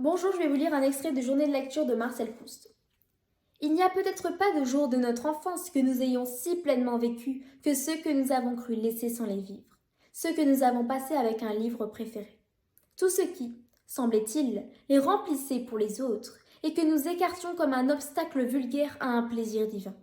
Bonjour, je vais vous lire un extrait de Journée de lecture de Marcel Proust. Il n'y a peut-être pas de jours de notre enfance que nous ayons si pleinement vécu que ceux que nous avons cru laisser sans les vivre, ceux que nous avons passés avec un livre préféré. Tout ce qui, semblait-il, les remplissait pour les autres et que nous écartions comme un obstacle vulgaire à un plaisir divin.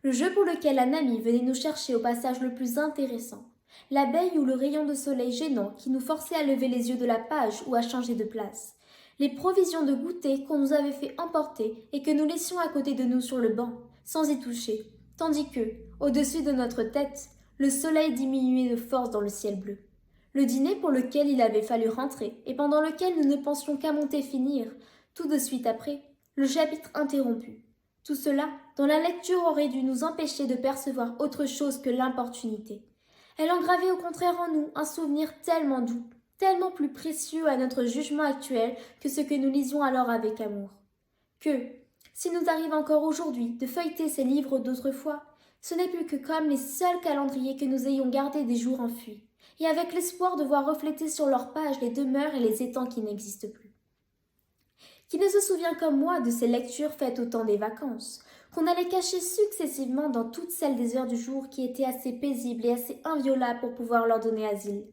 Le jeu pour lequel un ami venait nous chercher au passage le plus intéressant, l'abeille ou le rayon de soleil gênant qui nous forçait à lever les yeux de la page ou à changer de place, les provisions de goûter qu'on nous avait fait emporter et que nous laissions à côté de nous sur le banc, sans y toucher, tandis que, au-dessus de notre tête, le soleil diminuait de force dans le ciel bleu. Le dîner pour lequel il avait fallu rentrer et pendant lequel nous ne pensions qu'à monter finir, tout de suite après, le chapitre interrompu. Tout cela, dont la lecture aurait dû nous empêcher de percevoir autre chose que l'importunité. Elle engravait au contraire en nous un souvenir tellement doux, tellement plus précieux à notre jugement actuel que ce que nous lisions alors avec amour. Que, s'il nous arrive encore aujourd'hui de feuilleter ces livres d'autrefois, ce n'est plus que comme les seuls calendriers que nous ayons gardés des jours enfuis, et avec l'espoir de voir refléter sur leurs pages les demeures et les étangs qui n'existent plus. Qui ne se souvient comme moi de ces lectures faites au temps des vacances, qu'on allait cacher successivement dans toutes celles des heures du jour qui étaient assez paisibles et assez inviolables pour pouvoir leur donner asile.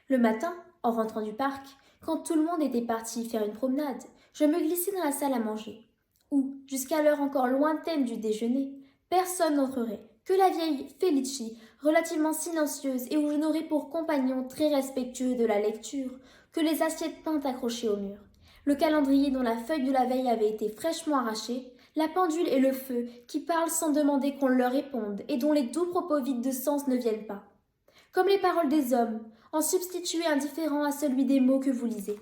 Le matin, en rentrant du parc, quand tout le monde était parti faire une promenade, je me glissais dans la salle à manger, où, jusqu'à l'heure encore lointaine du déjeuner, personne n'entrerait, que la vieille Felici, relativement silencieuse et où je n'aurais pour compagnon très respectueux de la lecture que les assiettes peintes accrochées au mur, le calendrier dont la feuille de la veille avait été fraîchement arrachée, la pendule et le feu qui parlent sans demander qu'on leur réponde et dont les doux propos vides de sens ne viennent pas. Comme les paroles des hommes, en substituer indifférent à celui des mots que vous lisez.